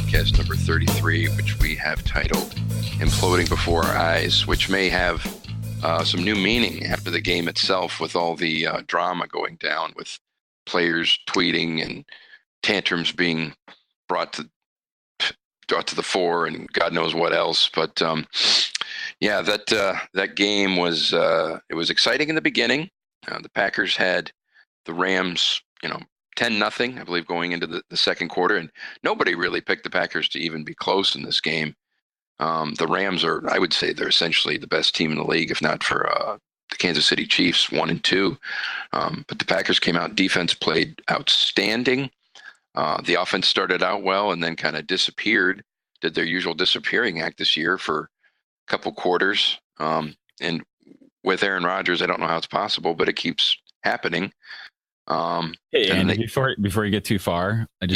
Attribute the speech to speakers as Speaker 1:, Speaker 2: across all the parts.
Speaker 1: podcast number 33, which we have titled Imploding Before Our Eyes, which may have some new meaning after the game itself, with all the drama going down with players tweeting and tantrums being brought to the fore and God knows what else. But that game was it was exciting in the beginning. The Packers had the Rams, 10-0, I believe, going into the second quarter, and nobody really picked the Packers to even be close in this game. The Rams I would say they're essentially the best team in the league, if not for the Kansas City Chiefs, 1-2. But the Packers came out, defense played outstanding. The offense started out well and then kind of disappeared, did their usual disappearing act this year for a couple quarters. And with Aaron Rodgers, I don't know how it's possible, but it keeps happening.
Speaker 2: Hey, and before you get too far, I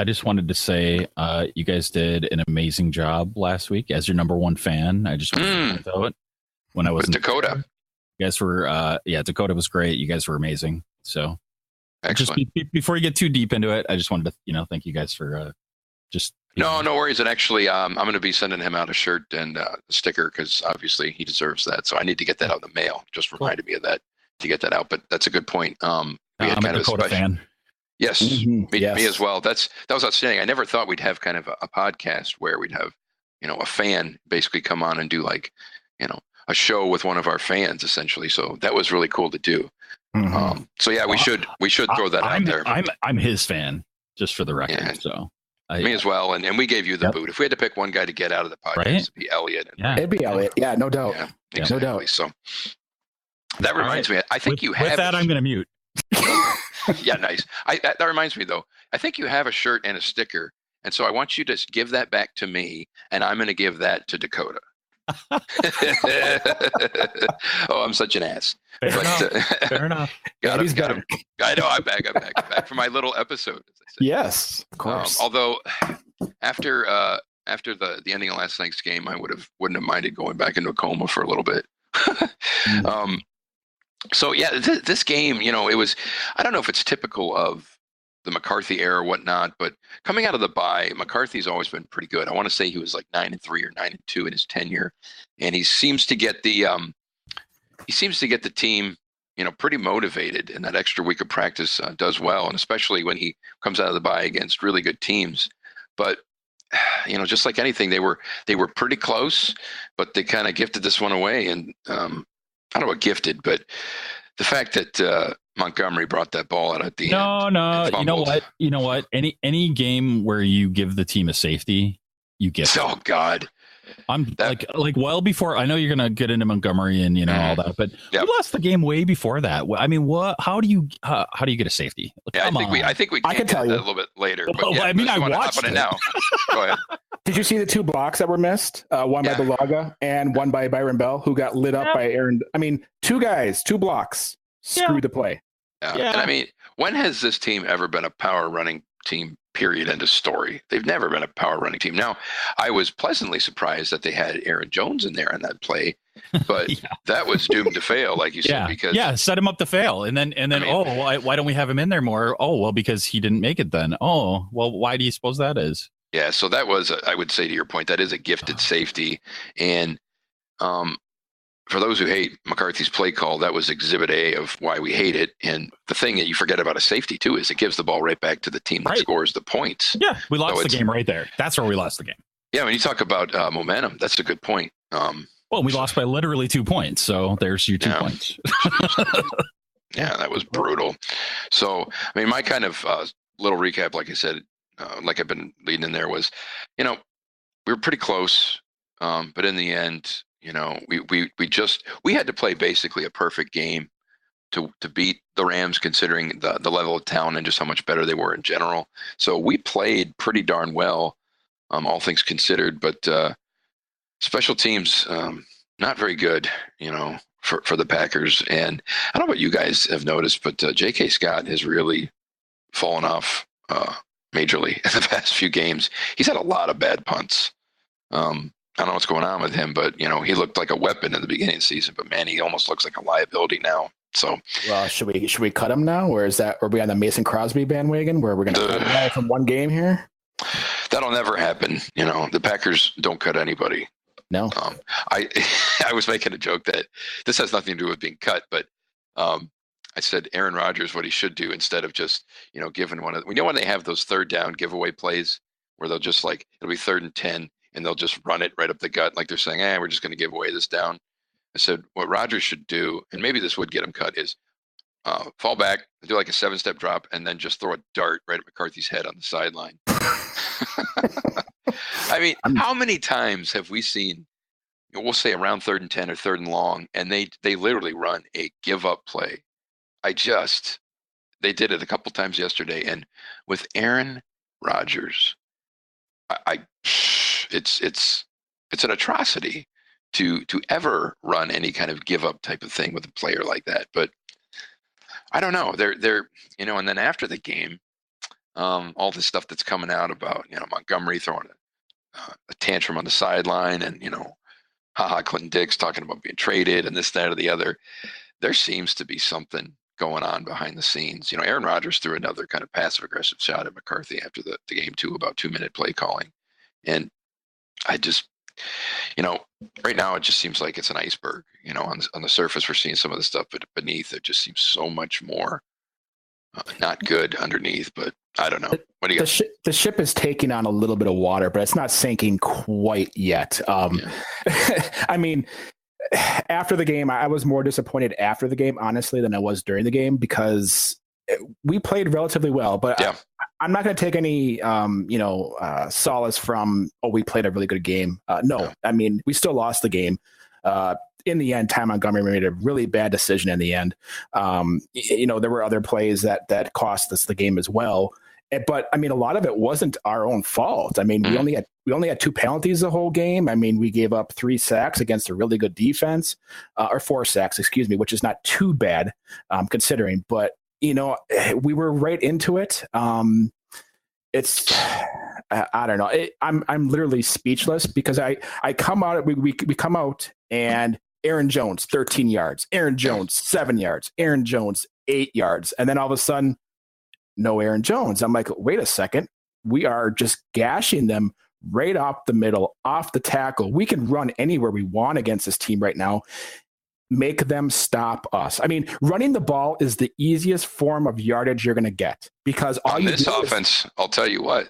Speaker 2: just wanted to say you guys did an amazing job last week as your number one fan. I just wanted to know it when I was in
Speaker 1: Dakota.
Speaker 2: You guys were Dakota was great. You guys were amazing. So
Speaker 1: excellent.
Speaker 2: Just before you get too deep into it, I just wanted to thank you guys for just.
Speaker 1: No worries. And actually, I'm going to be sending him out a shirt and a sticker because obviously he deserves that. So I need to get that out in the mail. Just reminded me of that to get that out. But that's a good point.
Speaker 2: I'm a Dakota fan.
Speaker 1: Yes, me as well. That was outstanding. I never thought we'd have kind of a podcast where we'd have, a fan basically come on and do like, a show with one of our fans essentially. So that was really cool to do.
Speaker 2: Mm-hmm.
Speaker 1: We should throw that out there.
Speaker 2: I'm his fan, just for the record.
Speaker 1: Yeah.
Speaker 2: So.
Speaker 1: Me as well, and we gave you the boot. If we had to pick one guy to get out of the podcast, it'd be Elliot.
Speaker 3: It'd be Elliot. Yeah, no doubt.
Speaker 1: Yeah, exactly.
Speaker 3: No doubt.
Speaker 1: So that reminds me. I think you have.
Speaker 2: With that, I'm going to mute.
Speaker 1: Yeah, nice. That reminds me, though. I think you have a shirt and a sticker, and so I want you to give that back to me, and I'm going to give that to Dakota. Oh, I'm such an ass.
Speaker 2: Fair enough.
Speaker 1: Got him. I know. I'm back for my little episode. As I said.
Speaker 3: Yes, of course.
Speaker 1: Although after the ending of last night's game, I wouldn't have minded going back into a coma for a little bit. So yeah, this game, it was. I don't know if it's typical of the McCarthy era or whatnot, but coming out of the bye, McCarthy's always been pretty good. I want to say he was like 9-3 or 9-2 in his tenure, and he seems to get the team, pretty motivated, and that extra week of practice does well, and especially when he comes out of the bye against really good teams. But just like anything, they were pretty close, but they kind of gifted this one away, and I don't know what gifted, but the fact that Montgomery brought that ball out at the end.
Speaker 2: No. You know what? Any game where you give the team a safety, you get.
Speaker 1: Oh God.
Speaker 2: Like well before. I know you're gonna get into Montgomery and all that, but we lost the game way before that. I mean, what? How do you get a safety?
Speaker 1: I think we. I can tell you a little bit later. But
Speaker 2: I watched it
Speaker 1: now. Go ahead.
Speaker 3: Did you see the two blocks that were missed? One by Bulaga and one by Byron Bell, who got lit up by Aaron. I mean, two blocks. Screw the play.
Speaker 1: Yeah. And I mean, when has this team ever been a power running team? Period. End of story. They've never been a power running team. Now, I was pleasantly surprised that they had Aaron Jones in there on that play, but that was doomed to fail, like you said. Because
Speaker 2: set him up to fail, and then why don't we have him in there more? Oh, well, because he didn't make it. Then well, why do you suppose that is?
Speaker 1: Yeah, so that was, I would say to your point, that is a gifted safety, and for those who hate McCarthy's play call, that was exhibit A of why we hate it. And the thing that you forget about a safety, too, is it gives the ball right back to the team that scores the points.
Speaker 2: Yeah, we lost the game right there. That's where we lost the game.
Speaker 1: Yeah, when you talk about momentum, that's a good point.
Speaker 2: Well, we lost by literally 2 points, so there's your 2 points.
Speaker 1: Yeah, that was brutal. So, I mean, my kind of little recap, like I said, like I've been leading in there, was, we were pretty close, but in the end, we had to play basically a perfect game to beat the Rams, considering the level of talent and just how much better they were in general. So we played pretty darn well, all things considered, but special teams, not very good, for the Packers. And I don't know what you guys have noticed, but J.K. Scott has really fallen off majorly in the past few games. He's had a lot of bad punts. I don't know what's going on with him, but he looked like a weapon in the beginning of the season. But man, he almost looks like a liability now. So,
Speaker 3: well, should we cut him now, or are we on the Mason Crosby bandwagon where we're going to cut him from one game here?
Speaker 1: That'll never happen. The Packers don't cut anybody.
Speaker 3: No.
Speaker 1: I was making a joke that this has nothing to do with being cut, but I said Aaron Rodgers, what he should do instead of just, giving when they have those third down giveaway plays where they'll just it'll be 3rd and 10 and they'll just run it right up the gut. Like they're saying, we're just going to give away this down. I said, what Rodgers should do, and maybe this would get him cut, is fall back, do like a 7-step drop, and then just throw a dart right at McCarthy's head on the sideline. I mean, how many times have we seen, we'll say around 3rd and 10 or 3rd and long, and they literally run a give up play. They did it a couple times yesterday, and with Aaron Rodgers, it's an atrocity to ever run any kind of give up type of thing with a player like that. But I don't know. They're and then after the game, all this stuff that's coming out about Montgomery throwing a tantrum on the sideline, and Clinton Dix talking about being traded and this, that, or the other. There seems to be something going on behind the scenes. Aaron Rodgers threw another kind of passive aggressive shot at McCarthy after the game too, about 2-minute play calling, and I just right now it just seems like it's an iceberg. On the surface we're seeing some of the stuff, but beneath it just seems so much more not good underneath. But I don't know. What do you got?
Speaker 3: The ship is taking on a little bit of water, but it's not sinking quite yet. I mean, after the game, I was more disappointed after the game, honestly, than I was during the game, because we played relatively well. But
Speaker 1: yeah.
Speaker 3: I'm not going to take any, solace from, we played a really good game. No, I mean, we still lost the game. In the end, Ty Montgomery made a really bad decision in the end. There were other plays that cost us the game as well. But I mean, a lot of it wasn't our own fault. I mean, we only had 2 penalties the whole game. I mean, we gave up 3 sacks against a really good defense, or 4 sacks, excuse me, which is not too bad considering. But we were right into it. It's I don't know. I'm literally speechless, because I come out. We come out and Aaron Jones 13 yards, Aaron Jones 7 yards, Aaron Jones 8 yards, and then all of a sudden, no Aaron Jones. I'm like, wait a second. We are just gashing them right off the middle, off the tackle. We can run anywhere we want against this team right now. Make them stop us. I mean, running the ball is the easiest form of yardage you're going to get, because all
Speaker 1: on this offense, I'll tell you what,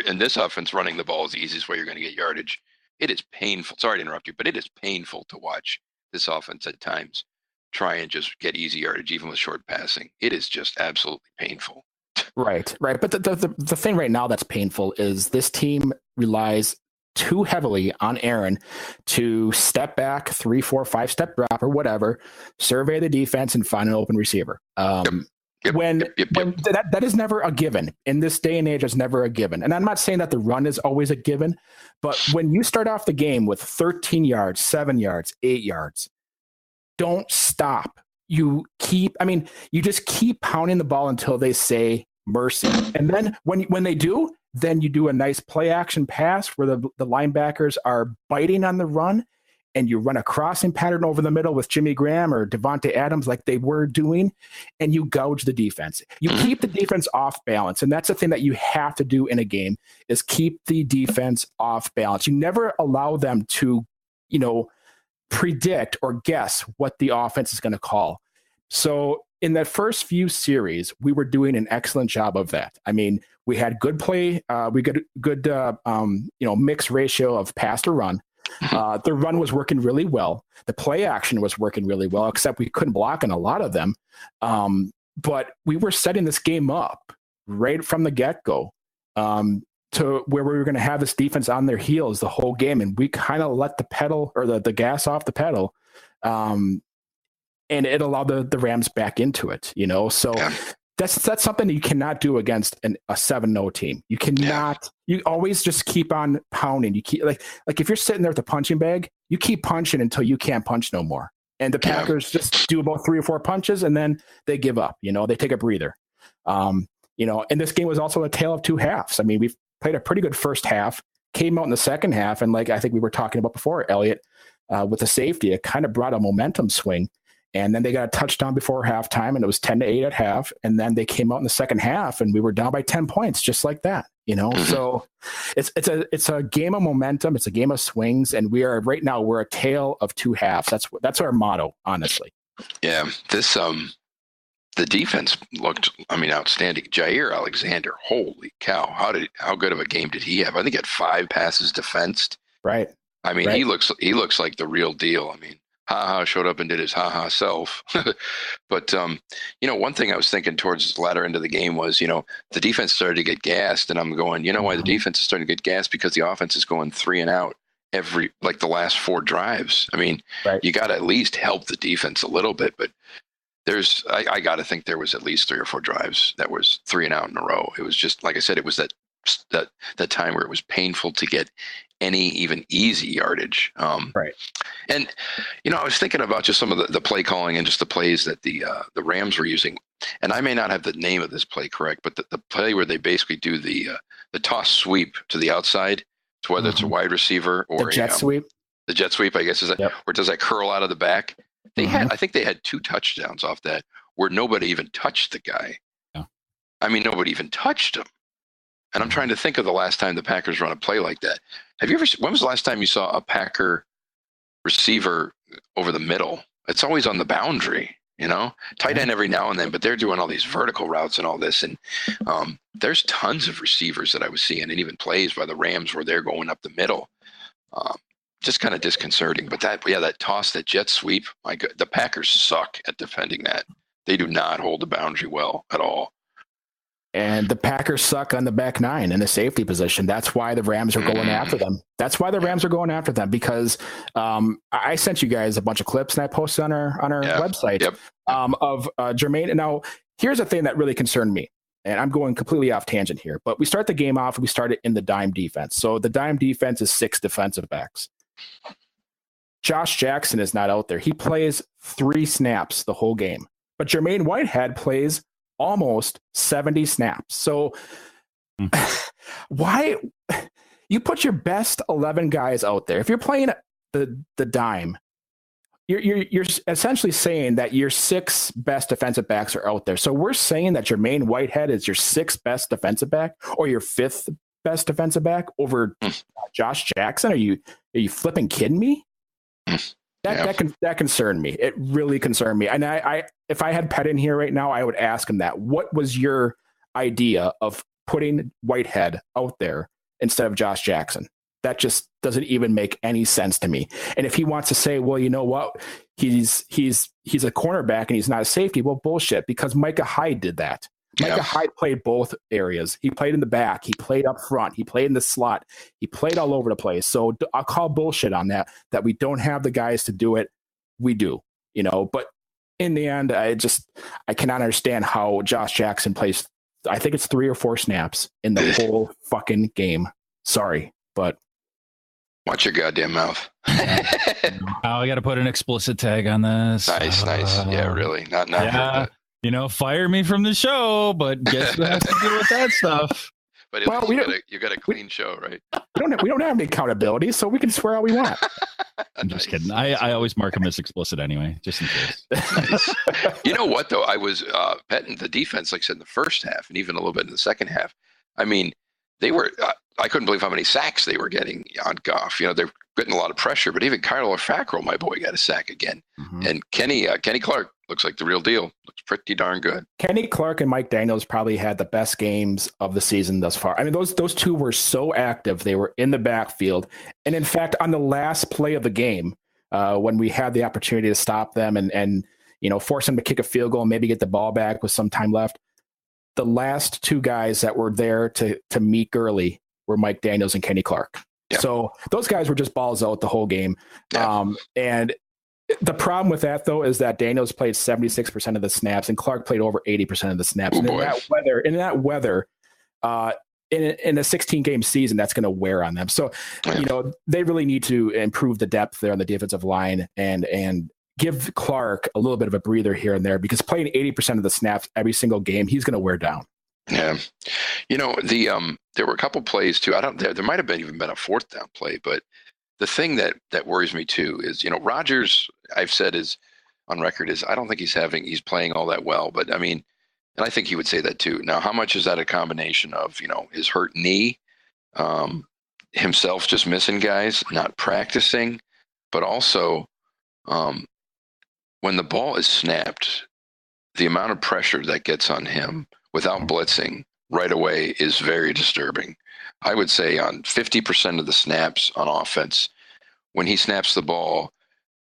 Speaker 1: in this offense, running the ball is the easiest way you're going to get yardage. It is painful. Sorry to interrupt you, but it is painful to watch this offense at times try and just get easy yardage, even with short passing. It is just absolutely painful.
Speaker 3: Right. But the thing right now that's painful is this team relies too heavily on Aaron to step back, 3, 4, 5-step drop or whatever, survey the defense and find an open receiver. When that is never a given in this day and age, it's never a given. And I'm not saying that the run is always a given, but when you start off the game with 13 yards, 7 yards, 8 yards, don't stop. You just keep pounding the ball until they say mercy. And then when they do, then you do a nice play action pass where the linebackers are biting on the run, and you run a crossing pattern over the middle with Jimmy Graham or Devontae Adams like they were doing, and you gouge the defense. You keep the defense off balance, and that's the thing that you have to do in a game, is keep the defense off balance. You never allow them to, predict or guess what the offense is going to call. So in that first few series, we were doing an excellent job of that. I mean, we had good play. We got good, mixed ratio of pass to run. The run was working really well. The play action was working really well, except we couldn't block on a lot of them. But we were setting this game up right from the get-go to where we were going to have this defense on their heels the whole game. And we kind of let the pedal or the gas off the pedal. And it allowed the Rams back into it, So that's something that you cannot do against a 7-0 team. You cannot. You always just keep on pounding. You keep like if you're sitting there at the punching bag, you keep punching until you can't punch no more. And the Packers just do about 3 or 4 punches, and then they give up. They take a breather. And this game was also a tale of 2 halves. I mean, we've played a pretty good first half, came out in the second half, and like I think we were talking about before, Elliot, with the safety, it kind of brought a momentum swing. And then they got a touchdown before halftime, and it was 10-8 at half. And then they came out in the second half, and we were down by 10 points, just like that. So it's a game of momentum. It's a game of swings, and we're a tale of two halves. That's our motto, honestly.
Speaker 1: Yeah, this the defense looked, outstanding. Jair Alexander, holy cow! How good of a game did he have? I think he had 5 passes defensed.
Speaker 3: Right.
Speaker 1: Right. He looks like the real deal. HaHa showed up and did his HaHa self. But, one thing I was thinking towards the latter end of the game was, the defense started to get gassed. And I'm going, why the defense is starting to get gassed? Because the offense is going 3 and out the last 4 drives. You got to at least help the defense a little bit. But I got to think there was at least 3 or 4 drives that was 3 and out in a row. It was just, like I said, it was that time where it was painful to get any even easy yardage.
Speaker 3: Right.
Speaker 1: And, I was thinking about just some of the play calling and just the plays that the Rams were using. And I may not have the name of this play correct, but the play where they basically do the toss sweep to the outside, to whether it's a wide receiver or
Speaker 3: the jet sweep.
Speaker 1: The jet sweep, I guess, is that where does that curl out of the back? I think they had 2 touchdowns off that where nobody even touched the guy.
Speaker 2: Yeah.
Speaker 1: Nobody even touched him. And I'm trying to think of the last time the Packers run a play like that. When was the last time you saw a Packer receiver over the middle? It's always on the boundary, tight end every now and then, but they're doing all these vertical routes and all this. And there's tons of receivers that I was seeing, and even plays by the Rams where they're going up the middle. Just kind of disconcerting. But that toss, that jet sweep, my God, the Packers suck at defending that. They do not hold the boundary well at all.
Speaker 3: And the Packers suck on the back 9 in the safety position. That's why the Rams are going after them. Because I sent you guys a bunch of clips and I posted on our website of Jermaine. Now, here's a thing that really concerned me. And I'm going completely off tangent here. But we start the game off, we start it in the dime defense. So the dime defense is 6 defensive backs. Josh Jackson is not out there. He plays 3 snaps the whole game. But Jermaine Whitehead plays almost 70 snaps. So why you put your best 11 guys out there? If you're playing the dime, you're essentially saying that your 6 best defensive backs are out there. So we're saying that Jermaine Whitehead is your 6th best defensive back or your 5th best defensive back over Josh Jackson. Are you flipping kidding me? That concerned me. It really concerned me. And I if I had Pet in here right now, I would ask him that. What was your idea of putting Whitehead out there instead of Josh Jackson? That just doesn't even make any sense to me. And if he wants to say, well, you know what, he's a cornerback and he's not a safety, well, bullshit, because Micah Hyde did that. Micah Hyde played both areas. He played in the back. He played up front. He played in the slot. He played all over the place. So I'll call bullshit on that we don't have the guys to do it. We do, but in the end, I cannot understand how Josh Jackson plays. I think it's 3 or 4 snaps in the whole fucking game. Sorry, but
Speaker 1: watch your goddamn mouth.
Speaker 2: I got to put an explicit tag on this.
Speaker 1: Nice. Yeah, really. Not.
Speaker 2: Yeah. Fire me from the show, but guess who has to deal with that stuff?
Speaker 1: But at least you got a clean show, right?
Speaker 3: We don't have any accountability, so we can swear all we want.
Speaker 2: I'm just kidding. I always mark them as explicit anyway, just in case.
Speaker 1: Nice. You know what, though? I was petting the defense, like I said, in the first half and even a little bit in the second half. They were I couldn't believe how many sacks they were getting on Goff. They're getting a lot of pressure, but even Kyler Fackrell, my boy, got a sack again. Mm-hmm. And Kenny Clark looks like the real deal. Looks pretty darn good.
Speaker 3: Kenny Clark and Mike Daniels probably had the best games of the season thus far. Those two were so active. They were in the backfield. And in fact, on the last play of the game, when we had the opportunity to stop them and force them to kick a field goal and maybe get the ball back with some time left, the last 2 guys that were there to meet Gurley were Mike Daniels and Kenny Clark. Yeah. So those guys were just balls out the whole game. Yeah. And the problem with that, though, is that Daniels played 76% of the snaps and Clark played over 80% of the snaps. And in that weather, in a 16-game season, that's going to wear on them. So, they really need to improve the depth there on the defensive line and give Clark a little bit of a breather here and there, because playing 80% of the snaps every single game, he's going to wear down.
Speaker 1: Yeah. There were a couple plays too. There might have even been a 4th down play, but the thing that worries me too is, Rodgers, I've said, is on record is I don't think he's playing all that well. But I mean, and I think he would say that too. Now, how much is that a combination of, his hurt knee, himself just missing guys, not practicing, but also when the ball is snapped, the amount of pressure that gets on him without blitzing right away is very disturbing. I would say on 50% of the snaps on offense, when he snaps the ball,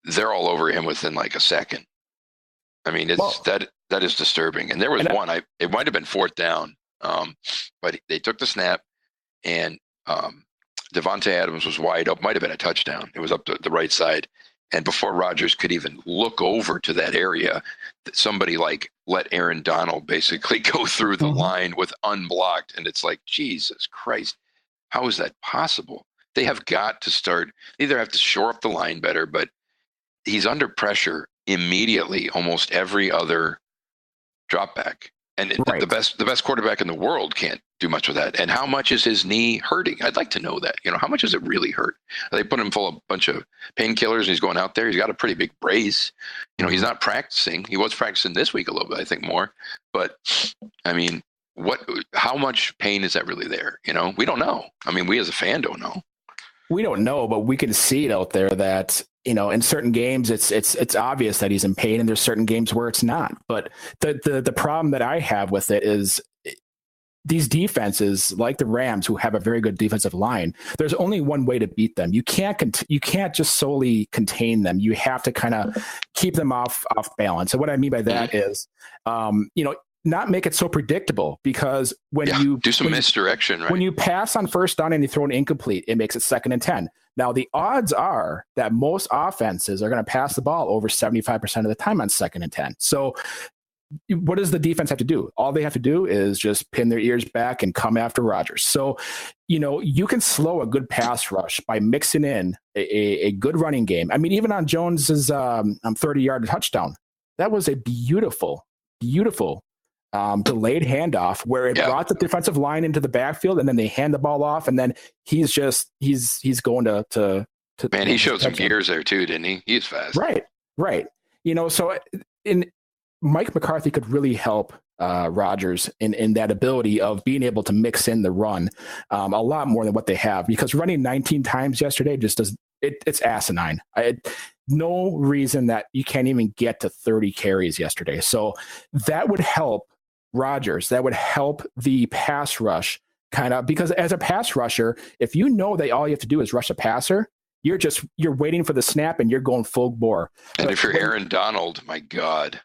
Speaker 1: they're all over him within like a second. I mean, that is disturbing. And there was one, it might have been fourth down, but they took the snap, and Davante Adams was wide up. Might have been a touchdown. It was up the right side. And before Rodgers could even look over to that area, somebody like let Aaron Donald basically go through the line with unblocked. And it's like, Jesus Christ, how is that possible? They have got to start, either have to shore up the line better, but he's under pressure immediately, almost every other drop back. And the best quarterback in the world can't do much with that. And how much is his knee hurting? I'd like to know that. How much does it really hurt? They put him full of a bunch of painkillers, and he's going out there. He's got a pretty big brace. He's not practicing. He was practicing this week a little bit, I think, more. But I mean, how much pain is that really there? We don't know. I mean, we as a fan don't know.
Speaker 3: We don't know, but we can see it out there that, in certain games, it's obvious that he's in pain, and there's certain games where it's not. But the problem that I have with it is these defenses, like the Rams, who have a very good defensive line, there's only one way to beat them. You can't just solely contain them. You have to kind of keep them off balance. And what I mean by that is, not make it so predictable, because when you
Speaker 1: do some misdirection, right?
Speaker 3: When you pass on first down and you throw an incomplete, it makes it 2nd and 10. Now, the odds are that most offenses are going to pass the ball over 75% of the time on 2nd and 10. So what does the defense have to do? All they have to do is just pin their ears back and come after Rodgers. So, you can slow a good pass rush by mixing in a good running game. I mean, even on Jones's 30-yard touchdown, that was a beautiful delayed handoff where it brought the defensive line into the backfield, and then they hand the ball off, and then he's going to
Speaker 1: man, he showed some gears there too, didn't he? He's fast.
Speaker 3: Right. So Mike McCarthy could really help Rodgers in that ability of being able to mix in the run a lot more than what they have, because running 19 times yesterday just it's asinine. No reason that you can't even get to 30 carries yesterday. So that would help Rodgers. That would help the pass rush kind of, because as a pass rusher, if you know that all you have to do is rush a passer, you're waiting for the snap and you're going full bore.
Speaker 1: And if you're Aaron Donald, my God.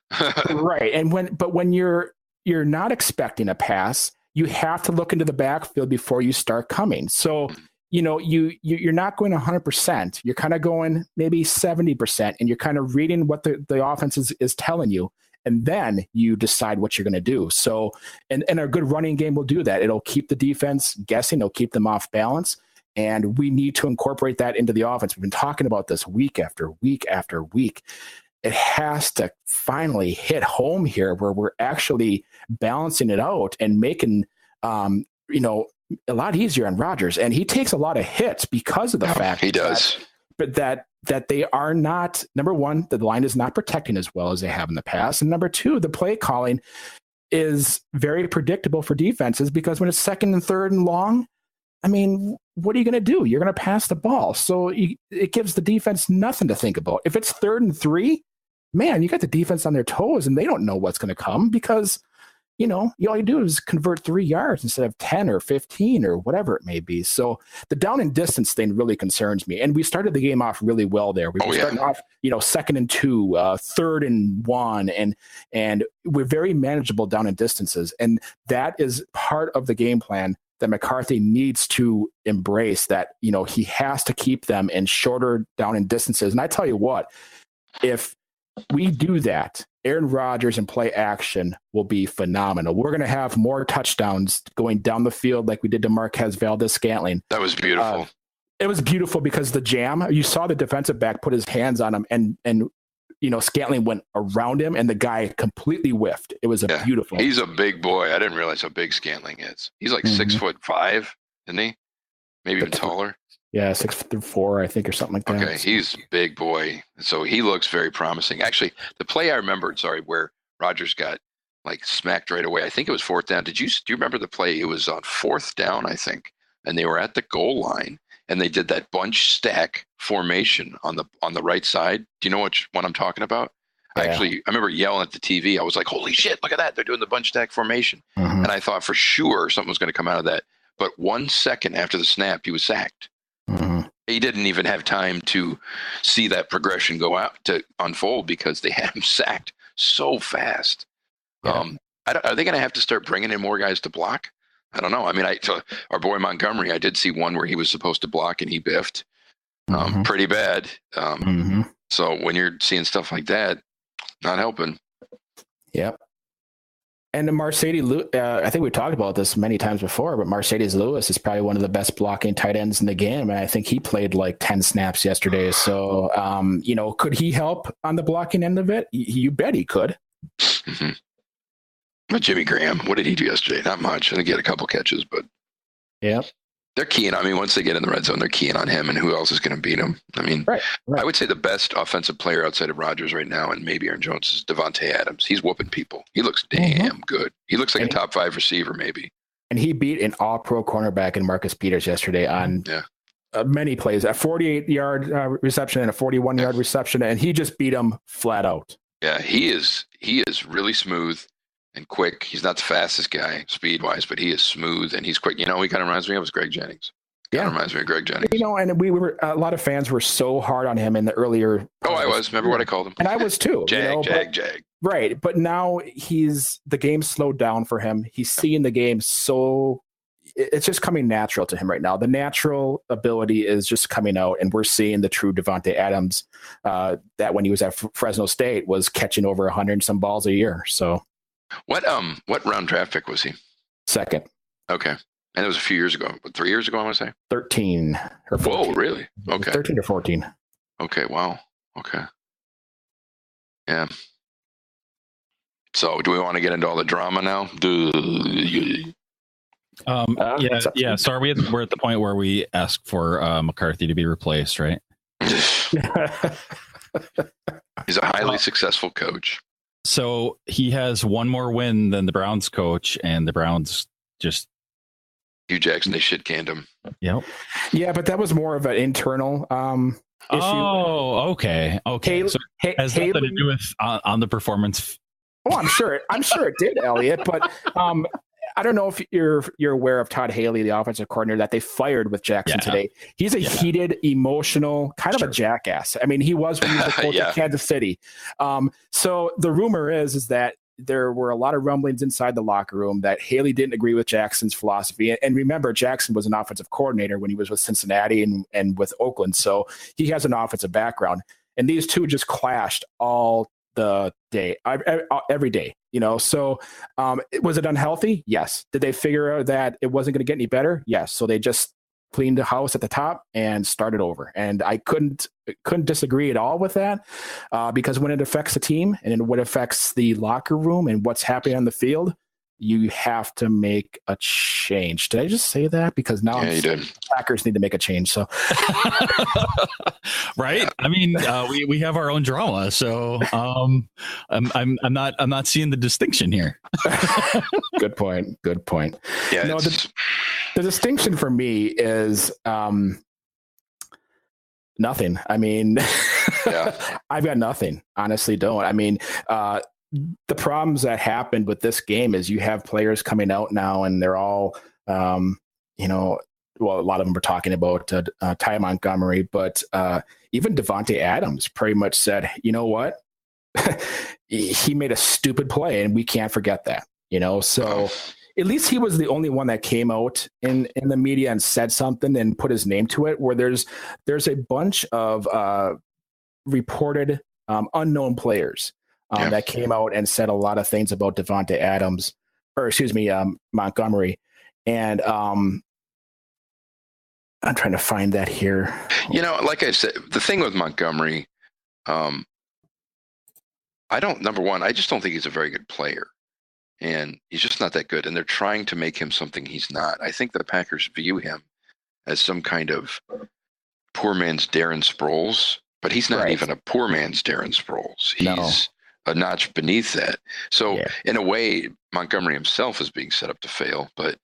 Speaker 3: Right. And when you're not expecting a pass, you have to look into the backfield before you start coming. So, you're not going 100%. You're kind of going maybe 70%, and you're kind of reading what the offense is telling you. And then you decide what you're going to do. So, and a good running game will do that. It'll keep the defense guessing. It'll keep them off balance. And we need to incorporate that into the offense. We've been talking about this week after week after week. It has to finally hit home here, where we're actually balancing it out and making, a lot easier on Rodgers. And he takes a lot of hits because of the fact
Speaker 1: he does.
Speaker 3: That they are not, number one, the line is not protecting as well as they have in the past. And number two, the play calling is very predictable for defenses, because when it's 2nd and 3rd and long, I mean, what are you going to do? You're going to pass the ball. So it gives the defense nothing to think about. If it's 3rd and 3, man, you got the defense on their toes, and they don't know what's going to come, because all you do is convert 3 yards instead of 10 or 15 or whatever it may be. So the down and distance thing really concerns me. And we started the game off really well there. We were starting off, 2nd and 2, 3rd and 1, and we're very manageable down and distances. And that is part of the game plan that McCarthy needs to embrace, that, he has to keep them in shorter down and distances. And I tell you what, if we do that, Aaron Rodgers and play action will be phenomenal. We're going to have more touchdowns going down the field like we did to Marquez Valdes-Scantling.
Speaker 1: That was beautiful.
Speaker 3: It was beautiful because the jam, you saw the defensive back put his hands on him, and Scantling went around him, and the guy completely whiffed. It was beautiful.
Speaker 1: He's a big boy. I didn't realize how big Scantling is. He's like 6'5", isn't he? Maybe even taller.
Speaker 3: Yeah, 6'4", I think, or something like that.
Speaker 1: Okay, he's big boy, so he looks very promising. Actually, the play I remembered, where Rodgers got like smacked right away. I think it was fourth down. Do you remember the play? It was on fourth down, I think, and they were at the goal line, and they did that bunch stack formation on the right side. Do you know what I'm talking about? Yeah. I remember yelling at the TV. I was like, "Holy shit! Look at that! They're doing the bunch stack formation," and I thought for sure something was going to come out of that. But 1 second after the snap, he was sacked. He didn't even have time to see that progression go out to unfold because they had him sacked so fast. Yeah. Are they going to have to start bringing in more guys to block? I don't know. I mean, our boy Montgomery, I did see one where he was supposed to block and he biffed pretty bad. So when you're seeing stuff like that, not helping.
Speaker 3: Yep. And Marcedes, I think we talked about this many times before, but Marcedes Lewis is probably one of the best blocking tight ends in the game. And I think he played like 10 snaps yesterday. So, could he help on the blocking end of it? You bet he could.
Speaker 1: But Jimmy Graham, what did he do yesterday? Not much. I think he had a couple catches, but
Speaker 3: yeah.
Speaker 1: They're keying. I mean, once they get in the red zone, they're keying on him, and who else is going to beat him? I mean, right. I would say the best offensive player outside of Rodgers right now, and maybe Aaron Jones, is Davante Adams. He's whooping people. He looks damn good. He looks like a top 5 receiver, maybe.
Speaker 3: And he beat an all-pro cornerback in Marcus Peters yesterday on many plays, a 48-yard reception and a 41-yard reception, and he just beat him flat out.
Speaker 1: Yeah, he is really smooth and quick. He's not the fastest guy speed-wise, but he is smooth and he's quick. He kind of reminds me of Greg Jennings. Reminds me of Greg Jennings.
Speaker 3: And we were a lot of fans were so hard on him in the earlier.
Speaker 1: Oh, I was. Remember what I called him?
Speaker 3: And I was too.
Speaker 1: Jag.
Speaker 3: Right, but now the game slowed down for him. He's seeing the game so it's just coming natural to him right now. The natural ability is just coming out, and we're seeing the true Davante Adams that when he was at Fresno State was catching over 100 and some balls a year. So.
Speaker 1: What round draft pick was he?
Speaker 3: Second.
Speaker 1: Okay. And it was a few years ago. 3 years ago, I want to say?
Speaker 3: 13 or 14.
Speaker 1: Whoa, really? Okay.
Speaker 3: 13 or 14.
Speaker 1: Okay, wow. Okay. Yeah. So do we want to get into all the drama now?
Speaker 2: Yeah. So we're at the point where we ask for McCarthy to be replaced, right?
Speaker 1: He's a highly successful coach.
Speaker 2: So he has one more win than the Browns coach, and the Browns just
Speaker 1: Hugh Jackson, they shit canned him.
Speaker 2: Yep.
Speaker 3: Yeah, but that was more of an internal issue.
Speaker 2: Oh, okay. So it has nothing to do with on the performance.
Speaker 3: Oh, I'm sure it did, Elliot. But I don't know if you're aware of Todd Haley, the offensive coordinator that they fired with Jackson today. He's a heated, emotional, kind of a jackass. I mean, he was when he was the coach of Kansas City. So the rumor is that there were a lot of rumblings inside the locker room that Haley didn't agree with Jackson's philosophy. And remember, Jackson was an offensive coordinator when he was with Cincinnati and with Oakland. So he has an offensive background. And these two just clashed all the day, every day, So was it unhealthy? Yes. Did they figure out that it wasn't going to get any better? Yes. So they just cleaned the house at the top and started over. And I couldn't disagree at all with that because when it affects the team and when it affects the locker room and what's happening on the field, you have to make a change. Did I just say that? Because now
Speaker 1: you did.
Speaker 3: Packers need to make a change. So,
Speaker 2: right? I mean, we have our own drama, so I'm not seeing the distinction here.
Speaker 3: Good point.
Speaker 1: Yeah.
Speaker 3: No, the distinction for me is nothing. I mean, I've got nothing. Honestly, don't. I mean, the problems that happened with this game is you have players coming out now and they're all, a lot of them were talking about Ty Montgomery, but even Davante Adams pretty much said, you know what? He made a stupid play and we can't forget that, So at least he was the only one that came out in the media and said something and put his name to it, where there's a bunch of reported unknown players that came out and said a lot of things about Davante Adams, Montgomery. And I'm trying to find that here.
Speaker 1: Like I said, the thing with Montgomery, number one, I just don't think he's a very good player. And he's just not that good. And they're trying to make him something he's not. I think the Packers view him as some kind of poor man's Darren Sproles, but he's not even a poor man's Darren Sproles. He's a notch beneath that. So in a way, Montgomery himself is being set up to fail, but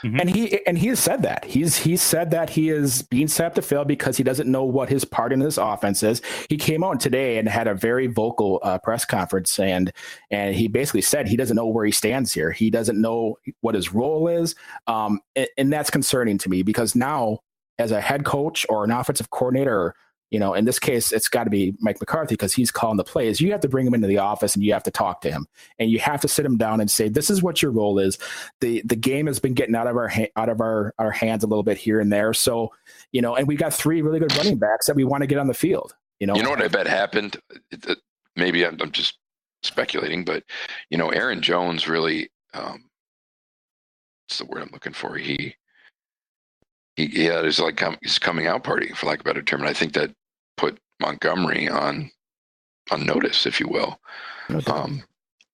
Speaker 3: and he has said that he said that he is being set up to fail because he doesn't know what his part in this offense is. He came out today and had a very vocal press conference, and he basically said he doesn't know where he stands here. He doesn't know what his role is, and that's concerning to me because now, as a head coach or an offensive coordinator, in this case, it's got to be Mike McCarthy because he's calling the plays. You have to bring him into the office and you have to talk to him and you have to sit him down and say, this is what your role is. The game has been getting out of our hands a little bit here and there. So, and we got 3 really good running backs that we want to get on the field. You know
Speaker 1: what I bet happened? Maybe I'm just speculating, but Aaron Jones really, what's the word I'm looking for? He had his his coming out party, for lack of a better term. And I think that put Montgomery on notice, if you will.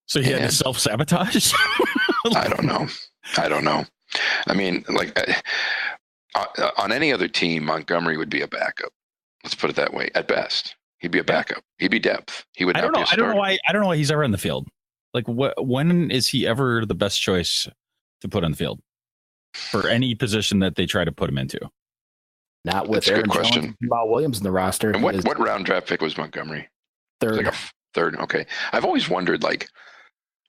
Speaker 2: So he had to self-sabotage?
Speaker 1: I don't know. I mean, on any other team, Montgomery would be a backup. Let's put it that way. At best, he'd be a backup. He'd be depth. He would not be a starter.
Speaker 2: I don't know why he's ever on the field. When is he ever the best choice to put on the field for any position that they try to put him into?
Speaker 3: Not with Aaron Jones, Jamal Williams in the roster.
Speaker 1: And what round draft pick was Montgomery?
Speaker 3: Third.
Speaker 1: Third. Okay. I've always wondered,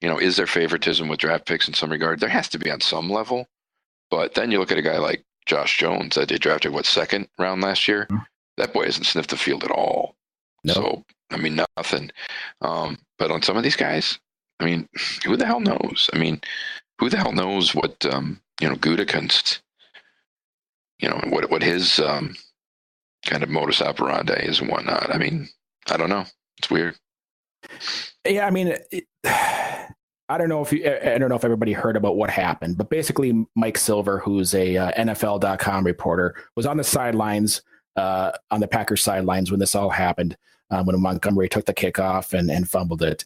Speaker 1: is there favoritism with draft picks in some regard? There has to be on some level. But then you look at a guy like Josh Jones that they drafted, second round last year? Mm-hmm. That boy hasn't sniffed the field at all. Nope. So, I mean, nothing. But on some of these guys, I mean, who the hell knows? I mean, who the hell knows what, Gutekunst, what his kind of modus operandi is and whatnot. I mean, I don't know. It's weird.
Speaker 3: Yeah, I mean, I don't know if everybody heard about what happened, but basically Mike Silver, who's a NFL.com reporter, was on the sidelines, on the Packers sidelines when this all happened, when Montgomery took the kickoff and fumbled it.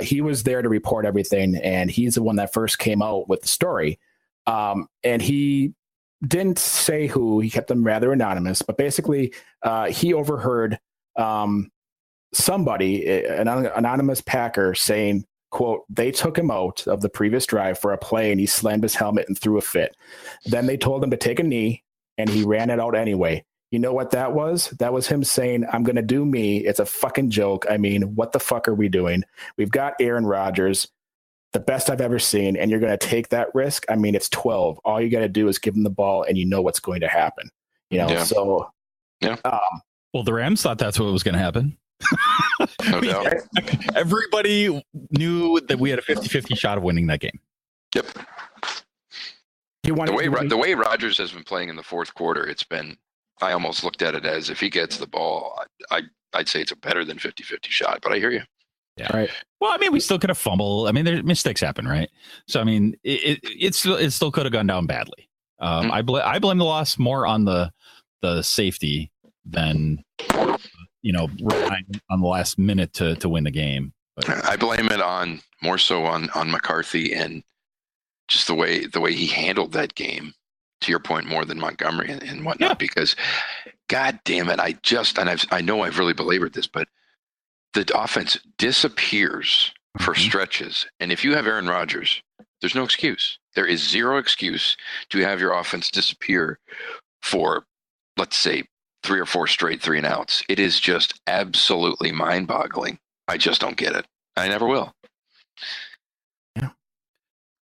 Speaker 3: He was there to report everything, and he's the one that first came out with the story. And he didn't say who. He kept them rather anonymous, but basically he overheard somebody, an anonymous Packer, saying, quote, they took him out of the previous drive for a play and he slammed his helmet and threw a fit. Then they told him to take a knee and he ran it out anyway. You know what that was? That was him saying, I'm going to do me. It's a fucking joke. I mean, what the fuck are we doing? We've got Aaron Rodgers, the best I've ever seen, and you're going to take that risk? I mean, it's 12. All you got to do is give him the ball and you know what's going to happen. So. Yeah.
Speaker 2: Well, the Rams thought that's what was going to happen.
Speaker 1: No doubt.
Speaker 2: Everybody knew that we had a 50-50 shot of winning that game.
Speaker 1: Yep. The way Rodgers has been playing in the fourth quarter, I almost looked at it as if he gets the ball, I'd say it's a better than 50-50 shot, but I hear you.
Speaker 2: Yeah. Right. Well, I mean, we still could have fumbled. I mean, mistakes happen, right? So, I mean, it still could have gone down badly. I blame the loss more on the safety than relying on the last minute to win the game. But
Speaker 1: I blame it more so on McCarthy and just the way he handled that game. To your point, more than Montgomery and whatnot, because God damn it, I know I've really belabored this, but the offense disappears for stretches. And if you have Aaron Rodgers, there's no excuse. There is zero excuse to have your offense disappear for, let's say, 3 or 4 straight 3-and-outs. It is just absolutely mind-boggling. I just don't get it. I never will.
Speaker 3: Yeah.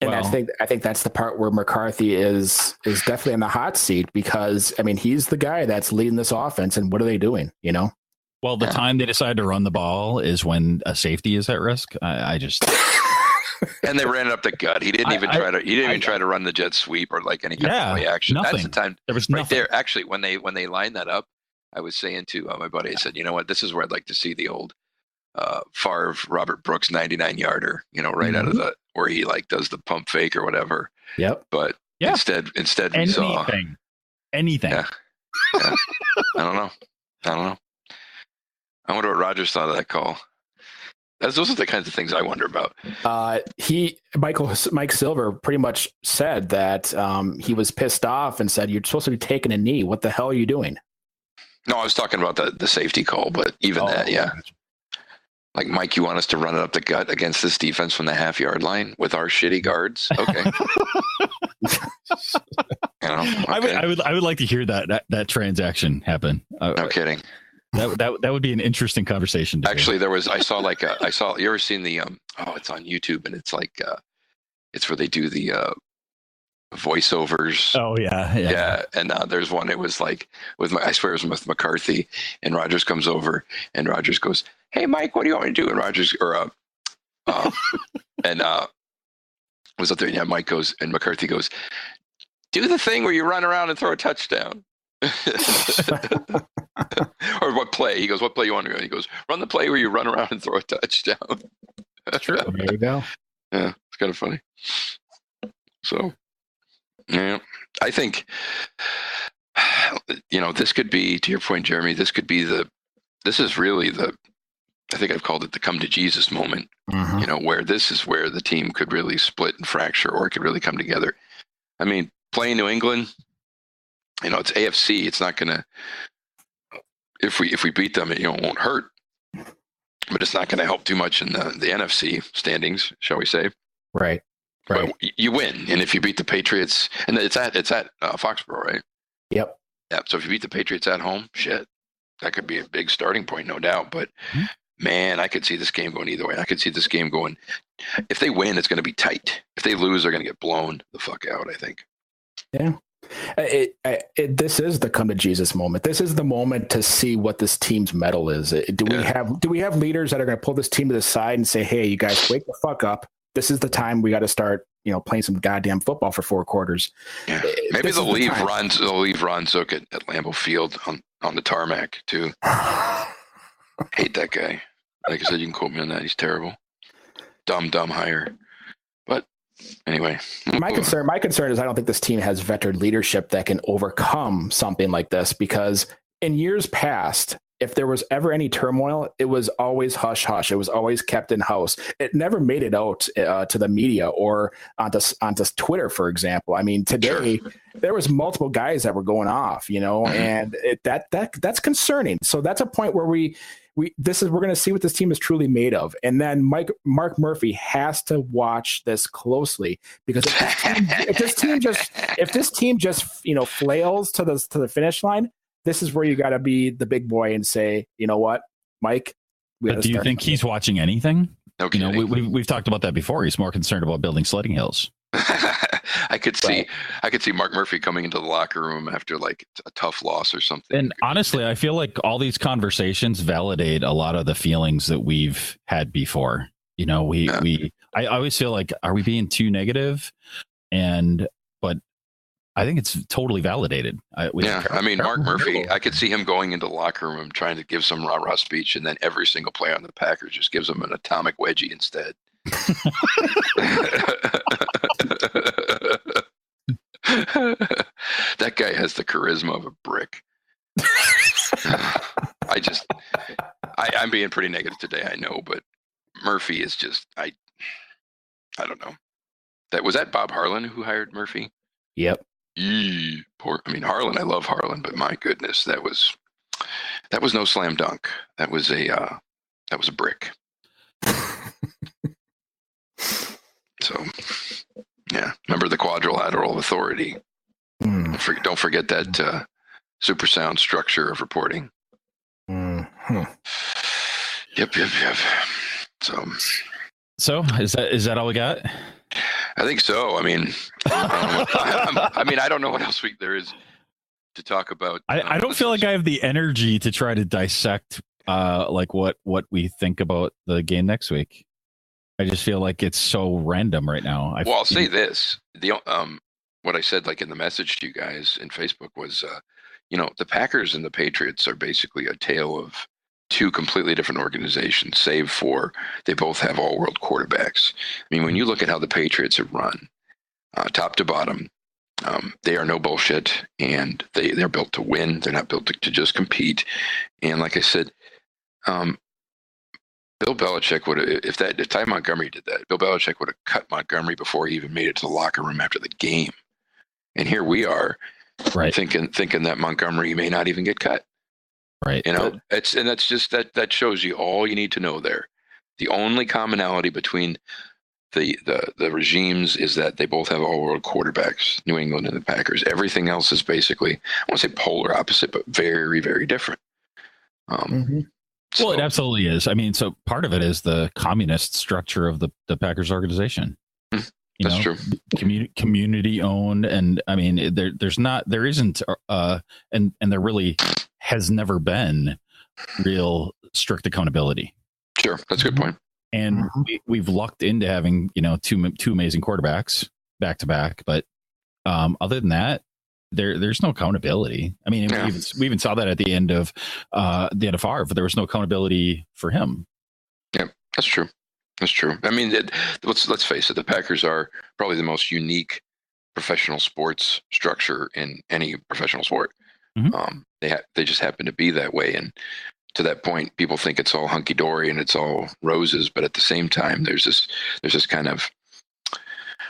Speaker 3: And I think that's the part where McCarthy is definitely in the hot seat, because I mean, he's the guy that's leading this offense, and what are they doing?
Speaker 2: Well, the time they decide to run the ball is when a safety is at risk. I just
Speaker 1: and they ran it up the gut. He didn't even try to run the jet sweep or any kind of play action.
Speaker 2: Nothing.
Speaker 1: That's the time.
Speaker 2: There was
Speaker 1: right
Speaker 2: nothing
Speaker 1: there. Actually, when they lined that up, I was saying to my buddy, I said, you know what, this is where I'd like to see the old Favre Robert Brooks 99-yarder, right out of where he does the pump fake or whatever.
Speaker 3: Yep.
Speaker 1: But instead we saw
Speaker 2: anything.
Speaker 1: Yeah. I don't know. I wonder what Rodgers thought of that call. Those are the kinds of things I wonder about.
Speaker 3: Mike Silver pretty much said that he was pissed off and said, you're supposed to be taking a knee. What the hell are you doing?
Speaker 1: No, I was talking about the safety call, but even that, yeah. Like, Mike, you want us to run it up the gut against this defense from the half-yard line with our shitty guards? Okay.
Speaker 2: Okay. I would like to hear that transaction happen.
Speaker 1: No kidding.
Speaker 2: That would be an interesting conversation.
Speaker 1: Actually, I saw you ever seen the it's on YouTube, and it's like it's where they do the voiceovers.
Speaker 2: Oh yeah.
Speaker 1: And there's one. It was like I swear it was with McCarthy, and Rodgers comes over, and Rodgers goes, "Hey Mike, what do you want me to do?" And Rodgers was up there. And Mike goes, and McCarthy goes, "Do the thing where you run around and throw a touchdown." Or what play? He goes, "What play you want to go?" He goes, "Run the play where you run around and throw a touchdown."
Speaker 3: That's true. There you go.
Speaker 1: Yeah, it's kind of funny. So, yeah, I think, this could be, to your point, Jeremy, this is really I think I've called it the come to Jesus moment, where this is where the team could really split and fracture, or it could really come together. I mean, playing New England, it's AFC. It's not going to, if we beat them, it won't hurt, but it's not going to help too much in the NFC standings, shall we say.
Speaker 3: Right.
Speaker 1: But you win. And if you beat the Patriots, and it's at Foxborough, right?
Speaker 3: Yep.
Speaker 1: Yeah. So if you beat the Patriots at home, shit, that could be a big starting point, no doubt. But man, I could see this game going either way. I could see this game going, if they win, it's going to be tight. If they lose, they're going to get blown the fuck out, I think.
Speaker 3: Yeah. This is the come to Jesus moment. This is the moment to see what this team's mettle is. Do we have leaders that are going to pull this team to the side and say, "Hey, you guys, wake the fuck up. This is the time we got to start, playing some goddamn football for 4 quarters."
Speaker 1: Yeah. Maybe they'll leave Ron Zook at Lambeau Field on the tarmac too. Hate that guy. Like I said, you can quote me on that. He's terrible. Dumb hire. But anyway,
Speaker 3: my concern is I don't think this team has veteran leadership that can overcome something like this, because in years past, if there was ever any turmoil, it was always hush hush. It was always kept in house. It never made it out to the media or onto Twitter, for example. I mean, today there was multiple guys that were going off, and that's concerning. So that's a point where we're going to see what this team is truly made of. And then Mark Murphy has to watch this closely, because if this team just flails to the finish line, this is where you got to be the big boy and say, "You know what, Mike?"
Speaker 2: But do you think he's watching anything?
Speaker 1: Okay.
Speaker 2: We've talked about that before. He's more concerned about building sledding hills.
Speaker 1: I could see Mark Murphy coming into the locker room after like a tough loss or something.
Speaker 2: And honestly, I feel like all these conversations validate a lot of the feelings that we've had before. I always feel like, are we being too negative? But I think it's totally validated.
Speaker 1: Mark Murphy, I could see him going into the locker room trying to give some rah-rah speech, and then every single player on the Packers just gives him an atomic wedgie instead. That guy has the charisma of a brick. I'm being pretty negative today, I know, but Murphy is just, I don't know. Was that Bob Harlan who hired Murphy?
Speaker 3: Yep.
Speaker 1: Harlan, I love Harlan, but my goodness, that was no slam dunk. That was a brick. So, yeah, remember the quadrilateral authority. Don't forget that super sound structure of reporting.
Speaker 3: Mm-hmm.
Speaker 1: Yep.
Speaker 2: So is that all we got?
Speaker 1: I think so. I don't know what else there is to talk about.
Speaker 2: I don't feel like I have the energy to try to dissect what we think about the game next week. I just feel like it's so random right now.
Speaker 1: I'll say this: what I said, like in the message to you guys in Facebook, was, the Packers and the Patriots are basically a tale of 2 completely different organizations, save for they both have all-world quarterbacks. I mean, when you look at how the Patriots are run, top to bottom, they are no bullshit, and they're built to win. They're not built to just compete. And like I said, Bill Belichick would have, if Ty Montgomery did that, Bill Belichick would have cut Montgomery before he even made it to the locker room after the game. And here we are, thinking that Montgomery may not even get cut.
Speaker 2: Right.
Speaker 1: That's just that shows you all you need to know there. The only commonality between the regimes is that they both have all-world quarterbacks, New England and the Packers. Everything else is basically, I won't say polar opposite, but very, very different.
Speaker 2: Well, it absolutely is. I mean, so part of it is the communist structure of the Packers organization.
Speaker 1: That's true.
Speaker 2: Community owned, and I mean, there isn't, and there really has never been real strict accountability.
Speaker 1: Sure, that's a good point.
Speaker 2: And we've lucked into having two amazing quarterbacks back to back, but other than that, there's no accountability. I mean, we even saw that at the end of Favre, but there was no accountability for him.
Speaker 1: Yeah, that's true. That's true. I mean, let's face it, the Packers are probably the most unique professional sports structure in any professional sport. They just happen to be that way, and to that point, people think it's all hunky dory and it's all roses, but at the same time, there's this kind of,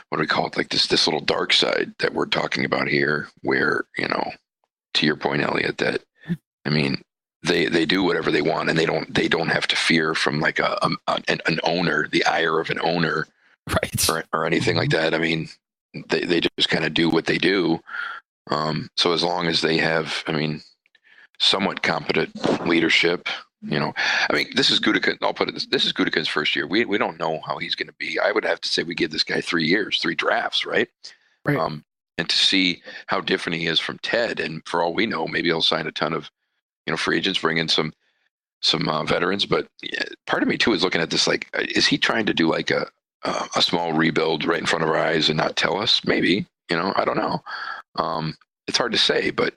Speaker 1: what do we call it, like this little dark side that we're talking about here, where, to your point, Elliot, that, I mean, they do whatever they want, and they don't have to fear from like an owner, the ire of an owner,
Speaker 2: right,
Speaker 1: or anything like that. I mean, they just kind of do what they do. So as long as they have, I mean, somewhat competent leadership, I mean, this is Gutekunst. I'll put it this is Gutekunst's first year. We don't know how he's going to be. I would have to say we give this guy 3 years, 3 drafts, right? And to see how different he is from Ted, and for all we know, maybe he'll sign a ton of free agents, bring in some veterans. But part of me too is looking at this like, is he trying to do like a small rebuild right in front of our eyes and not tell us? Maybe, I don't know. It's hard to say, but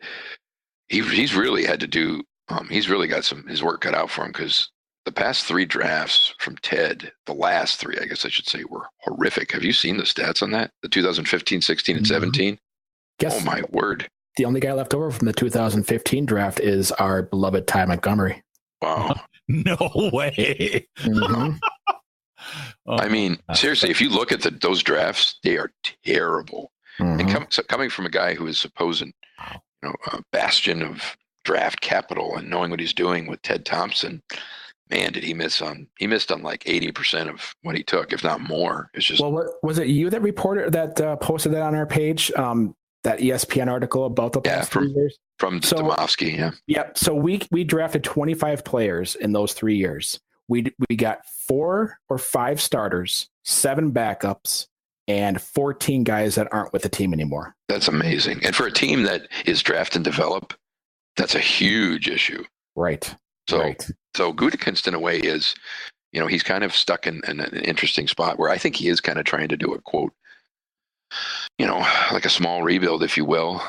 Speaker 1: he's really had to do. He's really got his work cut out for him, because the past 3 drafts from Ted, the last 3, I guess I should say, were horrific. Have you seen the stats on that? The 2015, 16, and 17?
Speaker 3: Yes.
Speaker 1: Oh my word.
Speaker 3: The only guy left over from the 2015 draft is our beloved Ty Montgomery.
Speaker 1: Wow.
Speaker 2: No way.
Speaker 1: I mean, seriously, if you look at those drafts, they are terrible. And coming from a guy who is supposed, a bastion of draft capital and knowing what he's doing with Ted Thompson, man, did he missed on like 80% of what he took, if not more. It's just,
Speaker 3: well, was it you that reported that, posted that on our page? That ESPN article about the past 3 years?
Speaker 1: From Domofsky, yeah.
Speaker 3: Yeah. So we drafted 25 players in those 3 years. We got 4 or 5 starters, 7 backups, and 14 guys that aren't with the team anymore.
Speaker 1: That's amazing. And for a team that is draft and develop, that's a huge issue.
Speaker 3: Right.
Speaker 1: So Gutekunst in a way is, he's kind of stuck in an interesting spot where I think he is kind of trying to do a quote, like a small rebuild, if you will.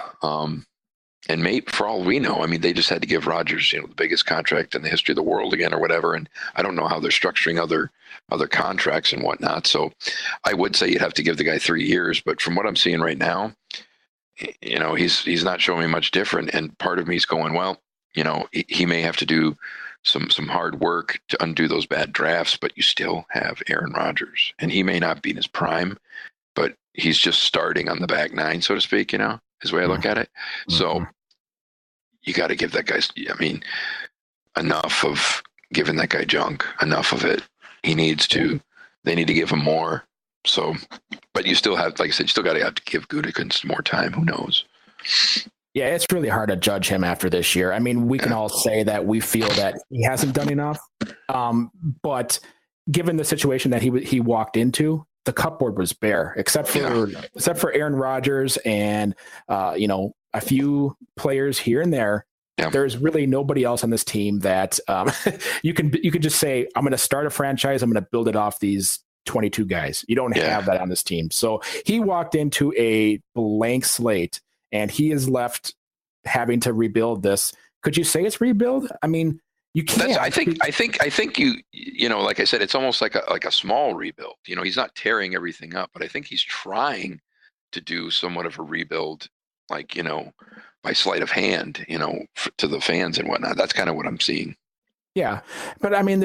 Speaker 1: And maybe, for all we know, I mean, they just had to give Rodgers, the biggest contract in the history of the world again, or whatever. And I don't know how they're structuring other contracts and whatnot. So I would say you'd have to give the guy 3 years. But from what I'm seeing right now, he's not showing me much different. And part of me is going, well, he may have to do some hard work to undo those bad drafts, but you still have Aaron Rodgers, and he may not be in his prime, but he's just starting on the back nine, so to speak, is the way I look at it. So you got to give that guy, enough of giving that guy junk, enough of it. They need to give him more. So, but you still have, like I said, you still got to have to give Gutekunst more time. Who knows?
Speaker 3: Yeah, it's really hard to judge him after this year. I mean, we can all say that we feel that he hasn't done enough. But given the situation that he walked into, the cupboard was bare, except for Aaron Rodgers and a few players here and there. Yeah. There's really nobody else on this team that you could just say, I'm going to start a franchise. I'm going to build it off these 22 guys. You don't have that on this team. So he walked into a blank slate, and he is left having to rebuild this. Could you say it's rebuild? I mean, you can't.
Speaker 1: I think you like I said, it's almost like a small rebuild. He's not tearing everything up, but I think he's trying to do somewhat of a rebuild, like, by sleight of hand, to the fans and whatnot. That's kind of what I'm seeing.
Speaker 3: Yeah. But I mean,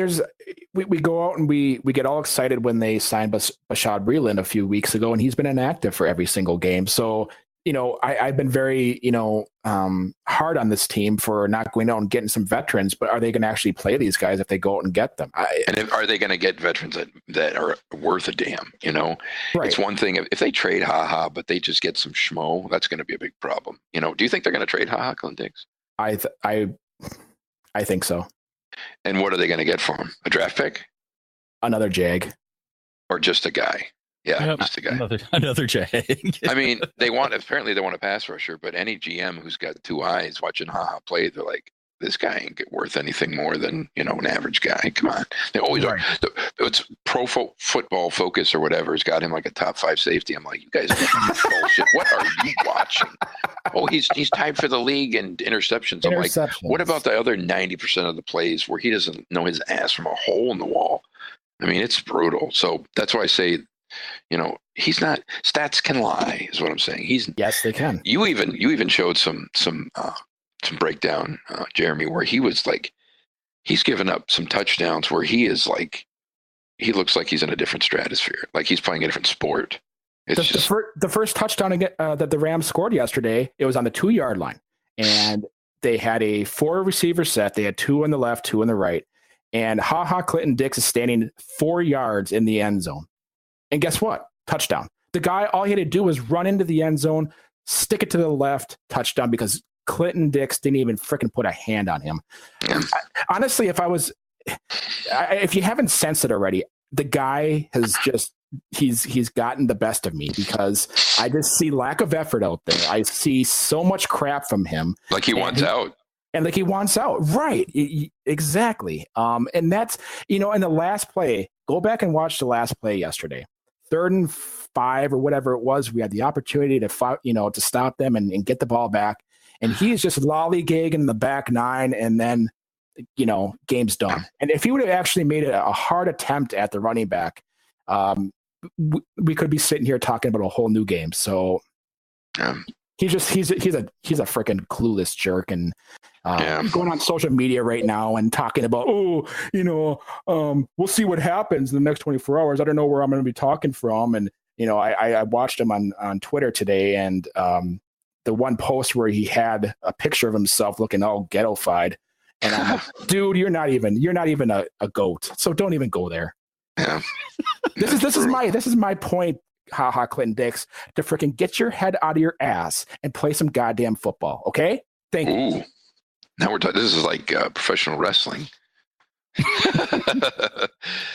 Speaker 3: we go out and we get all excited when they signed Bashaud Breeland a few weeks ago, and he's been inactive for every single game. So I've been very, hard on this team for not going out and getting some veterans, but are they going to actually play these guys if they go out and get them?
Speaker 1: Are they going to get veterans that are worth a damn? Right. It's one thing if they trade HaHa, but they just get some schmo, that's going to be a big problem. Do you think they're going to trade HaHa, Clinton Dix?
Speaker 3: I think so.
Speaker 1: And what are they going to get for him? A draft pick?
Speaker 3: Another Jag.
Speaker 1: Or just a guy? Yeah, just a guy.
Speaker 2: Another Jag.
Speaker 1: I mean, apparently they want a pass rusher, but any GM who's got two eyes watching HaHa play, they're like, this guy ain't worth anything more than, an average guy. Come on. They always are. It's Pro Football Focus or whatever has got him like a top 5 safety. I'm like, you guys are bullshit. What are you watching? Oh, he's tied for the league in interceptions. I'm like, what about the other 90% of the plays where he doesn't know his ass from a hole in the wall? I mean, it's brutal. So that's why I say, he's not. Stats can lie, is what I'm saying.
Speaker 3: Yes, they can.
Speaker 1: You even showed some breakdown, Jeremy, where he was like, he's given up some touchdowns where he is like, he looks like he's in a different stratosphere, like he's playing a different sport.
Speaker 3: The first touchdown that the Rams scored yesterday, it was on the 2-yard line, and they had a 4 receiver set. They had 2 on the left, 2 on the right, and HaHa Clinton Dix is standing 4 yards in the end zone. And guess what? Touchdown. The guy, all he had to do was run into the end zone, stick it to the left, touchdown, because Clinton Dix didn't even freaking put a hand on him. Honestly, if you haven't sensed it already, the guy has just, he's gotten the best of me, because I just see lack of effort out there. I see so much crap from him.
Speaker 1: Like he wants out.
Speaker 3: And like he wants out. Right. Exactly. And that's, in the last play, go back and watch the last play yesterday. 3rd and 5 or whatever it was. We had the opportunity to stop them and get the ball back. And he is just lollygagging the back 9, and then, game's done. And if he would have actually made a hard attempt at the running back, we could be sitting here talking about a whole new game. So he's a freaking clueless jerk, and going on social media right now and talking about, we'll see what happens in the next 24 hours. I don't know where I'm going to be talking from. And, I watched him on Twitter today, and the one post where he had a picture of himself looking all ghetto-fied. And I'm like, dude, you're not even a goat. So don't even go there.
Speaker 1: Yeah.
Speaker 3: This is my point, HaHa Clinton Dix, to freaking get your head out of your ass and play some goddamn football. Okay? Thank you.
Speaker 1: Now we're talking. This is like professional wrestling.
Speaker 3: I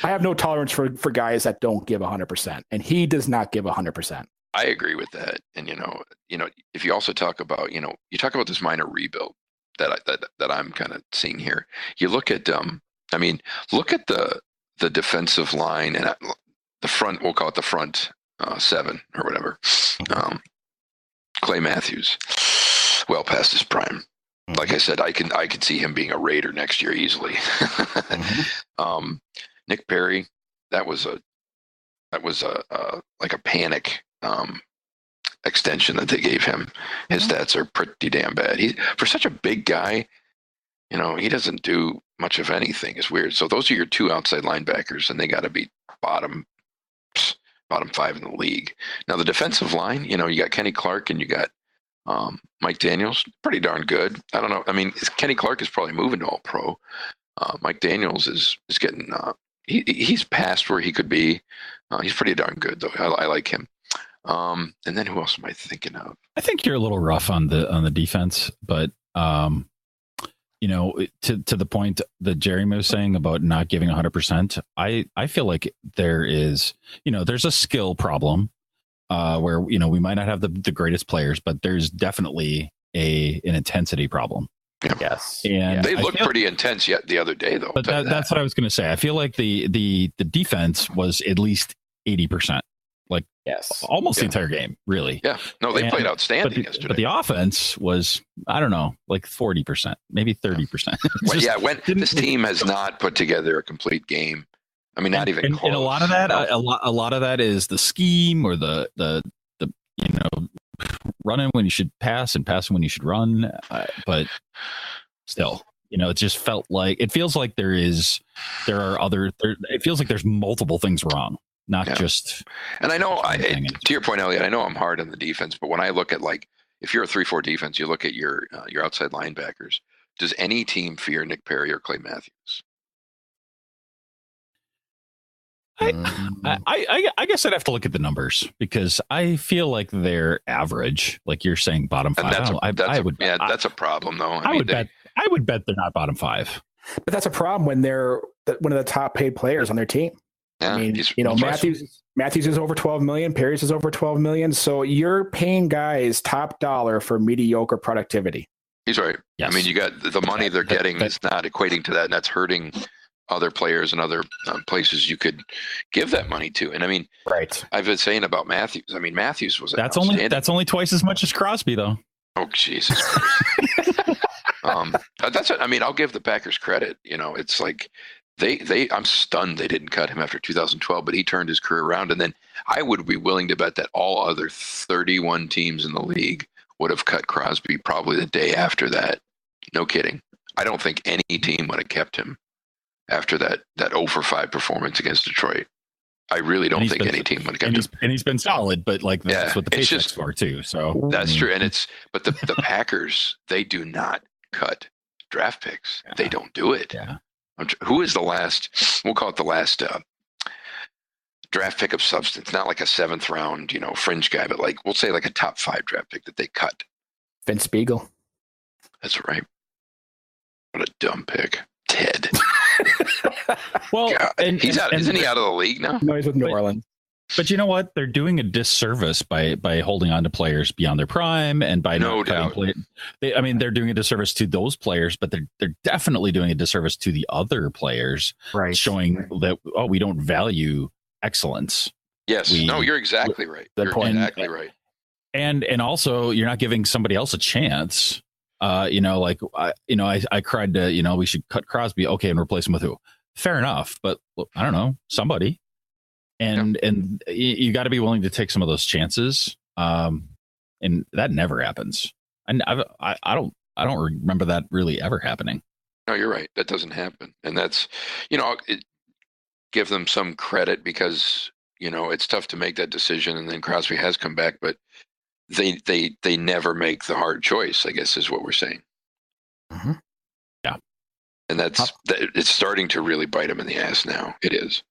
Speaker 3: have no tolerance for guys that don't give 100%, and he does not give 100%.
Speaker 1: I agree with that. And if you also talk about, you talk about this minor rebuild that I'm kind of seeing here. You look at look at the defensive line and the front. We'll call it the front 7 or whatever. Clay Matthews, well past his prime. Like I said, I could see him being a Raider next year easily. Nick Perry, that was a like a panic extension that they gave him. His stats are pretty damn bad. For such a big guy, he doesn't do much of anything. It's weird. So those are your 2 outside linebackers, and they got to be bottom 5 in the league. Now the defensive line, you got Kenny Clark and you got Mike Daniels, pretty darn good. I don't know. I mean, Kenny Clark is probably moving to all pro. Mike Daniels is getting, he's past where he could be. He's pretty darn good though. I like him. And then who else am I thinking of?
Speaker 2: I think you're a little rough on the defense, but to the point that Jeremy was saying about not giving 100%, I feel like there is, there's a skill problem where, we might not have the greatest players, but there's definitely an intensity problem.
Speaker 1: Yeah.
Speaker 3: Yes.
Speaker 1: And they looked pretty intense yet the other day though.
Speaker 2: But that's what I was going to say. I feel like the defense was at least 80%. Like almost the entire game, really.
Speaker 1: Yeah. No, they played outstanding yesterday.
Speaker 2: But the offense was, I don't know, like 40%, maybe 30%.
Speaker 1: When this team has not put together a complete game. I mean, not even close.
Speaker 2: And a lot of that, a lot of that is the scheme or the running when you should pass and passing when you should run. But still, it just it feels like it feels like there's multiple things wrong not just.
Speaker 1: And I know, to your point, Elliot, I know I'm hard on the defense, but when I look at, like, if you're a 3-4 defense, you look at your outside linebackers. Does any team fear Nick Perry or Clay Matthews?
Speaker 2: I guess I'd have to look at the numbers, because I feel like they're average. Like you're saying, bottom five.
Speaker 1: That's a problem, though.
Speaker 2: I would bet they're not bottom five.
Speaker 3: But that's a problem when they're one of the top paid players on their team.
Speaker 1: Yeah,
Speaker 3: I mean, Matthews is over 12 million. Perry's is over 12 million. So you're paying guys top dollar for mediocre productivity.
Speaker 1: He's right. Yes. I mean, you got the money they're getting is not equating to that, and that's hurting other players and other places you could give that money to. And I mean,
Speaker 3: right.
Speaker 1: I've been saying about Matthews. I mean, Matthews was
Speaker 2: that's only twice as much as Crosby, though.
Speaker 1: Oh, Jesus. I mean, I'll give the Packers credit. You know, it's like I'm stunned they didn't cut him after 2012, but he turned his career around. And then I would be willing to bet that all other 31 teams in the league would have cut Crosby probably the day after that. No kidding. I don't think any team would have kept him after that 0-for-5 performance against Detroit. I really don't think any team would have kept him.
Speaker 2: And he's been solid, but like that's what the paychecks for too. So
Speaker 1: that's true. And but the Packers, they do not cut draft picks. Yeah. They don't do it.
Speaker 2: Yeah.
Speaker 1: Who is the last? We'll call it the last draft pick of substance. Not like a 7th round, fringe guy, but like we'll say like a top 5 draft pick that they cut.
Speaker 3: Vince Spiegel.
Speaker 1: That's right. What a dumb pick, Ted.
Speaker 2: Well,
Speaker 1: he's out. Isn't he out of the league now?
Speaker 3: No, he's with New Orleans.
Speaker 2: But you know what? They're doing a disservice by holding on to players beyond their prime, and by
Speaker 1: no doubt.
Speaker 2: They're doing a disservice to those players, but they're definitely doing a disservice to the other players,
Speaker 3: right?
Speaker 2: Showing that we don't value excellence.
Speaker 1: Yes. You're exactly right. Exactly right.
Speaker 2: And also, you're not giving somebody else a chance. I cried to, we should cut Crosby. Okay. And replace him with who? Fair enough. But I don't know, somebody. And you got to be willing to take some of those chances. And that never happens. And I don't remember that really ever happening.
Speaker 1: No, you're right. That doesn't happen. And that's, give them some credit because, it's tough to make that decision. And then Crosby has come back, but they never make the hard choice, I guess is what we're saying.
Speaker 3: Mm-hmm.
Speaker 2: Yeah.
Speaker 1: And it's starting to really bite them in the ass now. It is.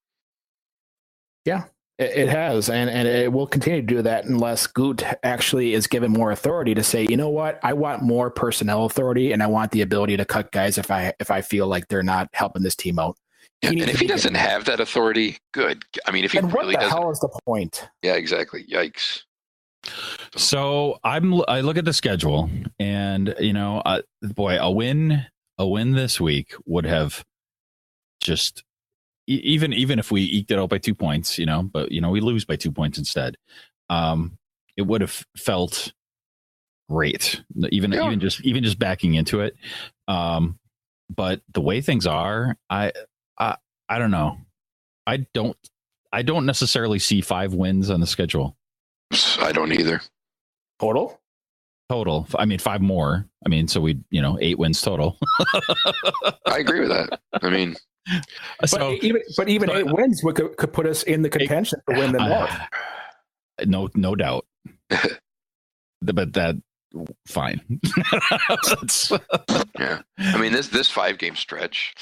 Speaker 3: Yeah, it has. And it will continue to do that unless Gut actually is given more authority to say, you know what, I want more personnel authority and I want the ability to cut guys if I feel like they're not helping this team out.
Speaker 1: Yeah, and if he doesn't have that authority, good. I mean, if he really doesn't. What the
Speaker 3: hell is the point?
Speaker 1: Yeah, exactly. Yikes.
Speaker 2: So I look at the schedule, and a win this week would have just even if we eked it out by 2 points, but we lose by 2 points instead. It would have felt great, even just backing into it. But the way things are, I don't know. I don't necessarily see 5 wins on the schedule.
Speaker 1: I don't either.
Speaker 3: Total.
Speaker 2: I mean, 5 more. I mean, so 8 wins total. I
Speaker 1: agree with that. I mean,
Speaker 3: but even 8 wins could put us in the contention to win the North.
Speaker 2: No doubt. But that fine.
Speaker 1: Yeah. I mean, this 5-game stretch,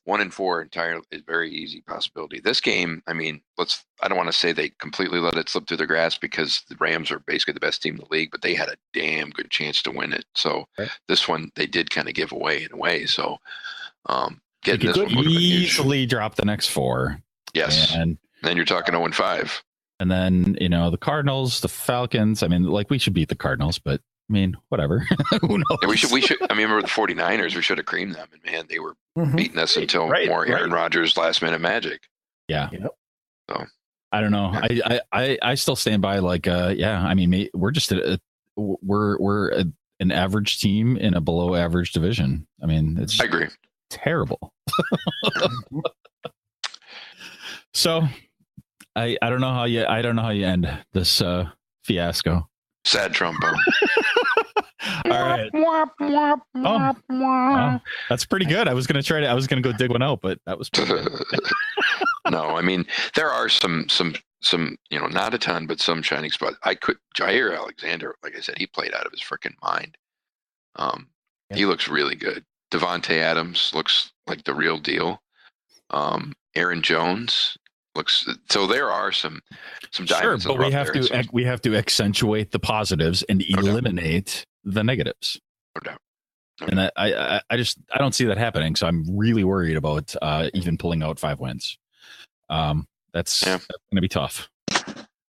Speaker 1: 1-4 entirely is very easy possibility. This game, I mean, I don't want to say they completely let it slip through the grasp because the Rams are basically the best team in the league, but they had a damn good chance to win it. So This one they did kind of give away in a way. So getting this one would
Speaker 2: easily drop the next 4.
Speaker 1: Yes. And then you're talking 0-5.
Speaker 2: And then, the Cardinals, the Falcons, I mean, we should beat the Cardinals, but I mean, whatever. Who knows?
Speaker 1: Yeah, we should. I mean, remember the 49ers, we should have creamed them. And man, they were beating us until more Aaron Rodgers last minute magic.
Speaker 2: Yeah.
Speaker 3: Yep.
Speaker 1: So
Speaker 2: I don't know. Yeah. I still stand by I mean, we're just we're an average team in a below average division. I mean,
Speaker 1: I agree.
Speaker 2: Terrible. So I don't know how you end this fiasco.
Speaker 1: Sad trombone.
Speaker 2: right. Oh, that's pretty good. I was gonna go dig one out, but that was pretty good.
Speaker 1: No, I mean there are some not a ton, but some shining spots. Jair Alexander, like I said, he played out of his freaking mind. He looks really good. Devontae Adams looks like the real deal. Aaron Jones looks. So there are some diamonds.
Speaker 2: Sure, but we have to accentuate the positives and eliminate the negatives.
Speaker 1: No doubt.
Speaker 2: And I don't see that happening. So I'm really worried about even pulling out 5 wins. That's going to be tough.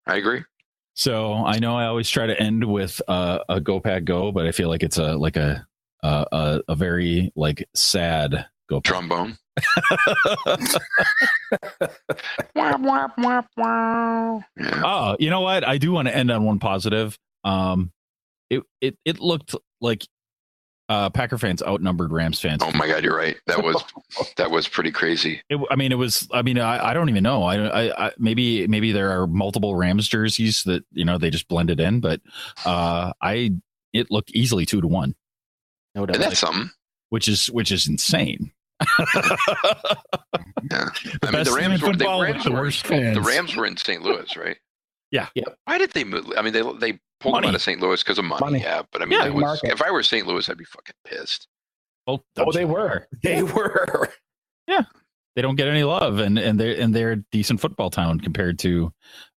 Speaker 1: I agree.
Speaker 2: So I know I always try to end with a Go Pack Go, but I feel like it's a very like sad Go Pack.
Speaker 1: Trombone.
Speaker 2: Oh, you know what? I do want to end on one positive. It looked like Packer fans outnumbered Rams fans.
Speaker 1: Oh my God, you're right. That was pretty crazy.
Speaker 2: I don't even know. I maybe there are multiple Rams jerseys that they just blended in, but it looked easily 2-1.
Speaker 1: No doubt. And that's something.
Speaker 2: Which is insane.
Speaker 1: Yeah. I mean, the Rams were in St. Louis, right?
Speaker 2: Yeah.
Speaker 1: Why did they move? I mean, they pulled them out of St. Louis because of money. Yeah, but I mean, if I were St. Louis, I'd be fucking pissed.
Speaker 3: Oh, they were. They were.
Speaker 2: Yeah, they don't get any love, and they're a decent football town compared to.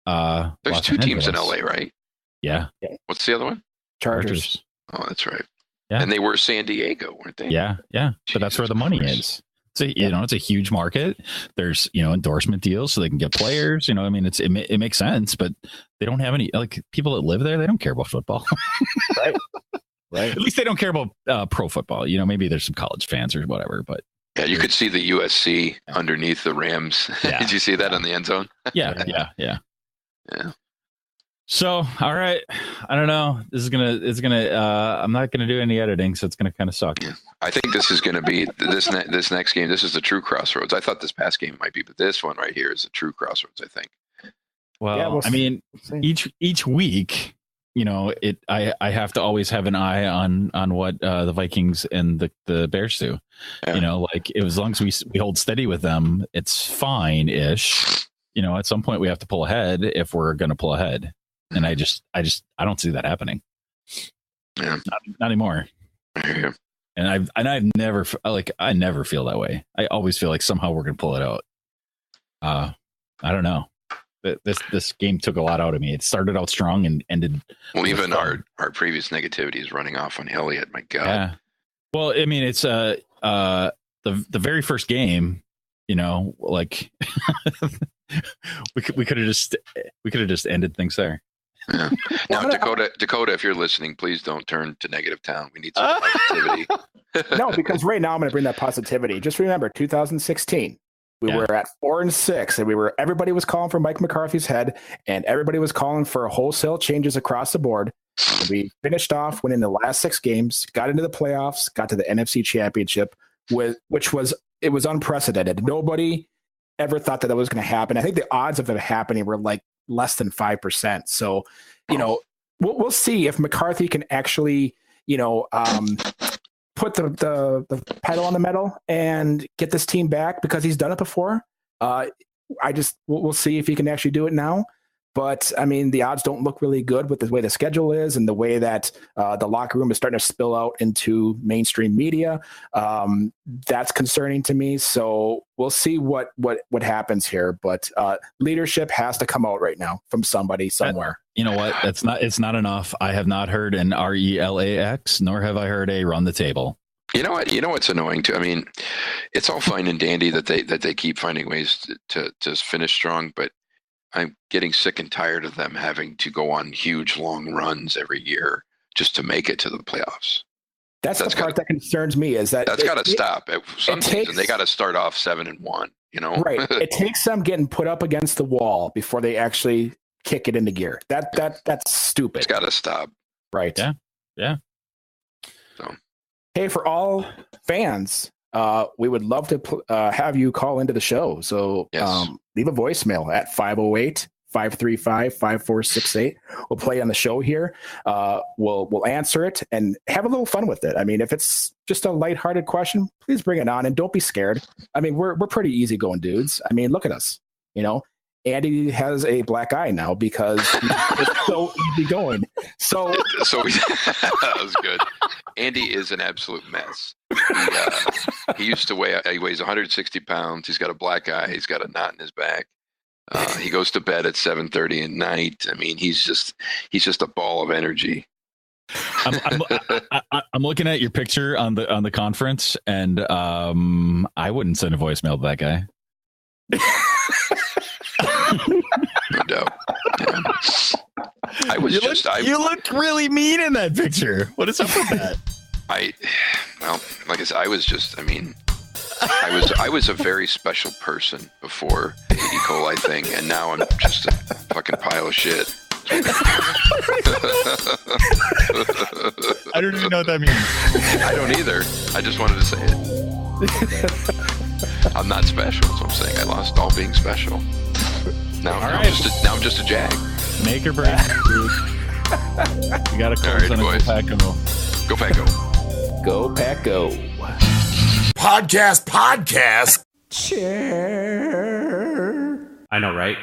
Speaker 1: There's
Speaker 2: Los
Speaker 1: 2 teams
Speaker 2: Angeles.
Speaker 1: in LA, right?
Speaker 2: Yeah.
Speaker 1: What's the other one?
Speaker 3: Chargers.
Speaker 1: Oh, that's right.
Speaker 2: Yeah.
Speaker 1: And they were San Diego, weren't they?
Speaker 2: Yeah. But that's where the money is. It's a huge market. There's endorsement deals so they can get players. I mean, it makes sense, but they don't have any people that live there. They don't care about football,
Speaker 3: right?
Speaker 2: At least they don't care about pro football. Maybe there's some college fans or whatever, but
Speaker 1: yeah, you could see the USC underneath the Rams. Yeah. Did you see that on the end zone?
Speaker 2: Yeah.
Speaker 1: Yeah.
Speaker 2: So, all right. I don't know. It's gonna, I'm not going to do any editing. So it's going to kind of suck.
Speaker 1: Yeah. I think this is going to be this next game. This is the true crossroads. I thought this past game might be, but this one right here is the true crossroads, I think.
Speaker 2: Well, I mean, each week, I have to always have an eye on what the Vikings and the Bears do. Yeah. As long as we hold steady with them, it's fine-ish. At some point we have to pull ahead if we're going to pull ahead. And I don't see that happening.
Speaker 1: Yeah,
Speaker 2: not anymore.
Speaker 1: Yeah.
Speaker 2: And I've never I never feel that way. I always feel like somehow we're gonna pull it out. I don't know. This game took a lot out of me. It started out strong and ended.
Speaker 1: Well, even our previous negativity is running off on Elliott. My God.
Speaker 2: Yeah. Well, I mean, it's the very first game. We could have just ended things there.
Speaker 1: Yeah. Now, Dakota, if you're listening, please don't turn to Negative Town. We need some positivity.
Speaker 3: No, because right now I'm going to bring that positivity. Just remember, 2016, we were at 4-6, and everybody was calling for Mike McCarthy's head, and everybody was calling for wholesale changes across the board. And we finished off winning the last 6 games, got into the playoffs, got to the NFC Championship, which was unprecedented. Nobody ever thought that was going to happen. I think the odds of it happening were like less than 5%. So, we'll see if McCarthy can actually, put the pedal on the metal and get this team back, because he's done it before. We'll see if he can actually do it now. But I mean, the odds don't look really good with the way the schedule is and the way that the locker room is starting to spill out into mainstream media. That's concerning to me. So we'll see what happens here. But leadership has to come out right now from somebody somewhere.
Speaker 2: You know what? It's not enough. I have not heard an RELAX, nor have I heard a run the table.
Speaker 1: You know what? You know what's annoying too? I mean, it's all fine and dandy that they keep finding ways to finish strong, but I'm getting sick and tired of them having to go on huge long runs every year just to make it to the playoffs.
Speaker 3: That's the part that concerns me, is that
Speaker 1: that's got to stop. At some season, they got to start off 7-1.
Speaker 3: Right? It takes them getting put up against the wall before they actually kick it into gear. That's stupid.
Speaker 1: It's got to stop.
Speaker 3: Right?
Speaker 2: Yeah.
Speaker 3: So, hey, for all fans, we would love to have you call into the show. So leave a voicemail at 535-5468. We'll play on the show here. We'll answer it and have a little fun with it. I mean, if it's just a lighthearted question, please bring it on and don't be scared. I mean, we're pretty easygoing dudes. I mean, look at us, you know. Andy has a black eye now because it's so easygoing. So
Speaker 1: that was good. Andy is an absolute mess. He used to he weighs 160 pounds. He's got a black eye. He's got a knot in his back. He goes to bed at 7:30 at night. I mean, he's just a ball of energy.
Speaker 2: I'm looking at your picture on the conference, and I wouldn't send a voicemail to that guy.
Speaker 1: No doubt. Yeah.
Speaker 2: You look really mean in that picture. What is up with that?
Speaker 1: Like I said, I was a very special person before the E. coli thing, and now I'm just a fucking pile of shit.
Speaker 2: I don't even know what that means.
Speaker 1: I don't either. I just wanted to say it. I'm not special. That's what I'm saying. I lost all being special. Now I'm just a jag.
Speaker 2: Make or break. You got to close on a
Speaker 1: Go Pack Go.
Speaker 3: Go Pack Go.
Speaker 4: Podcast.
Speaker 3: Chair.
Speaker 4: I know, right?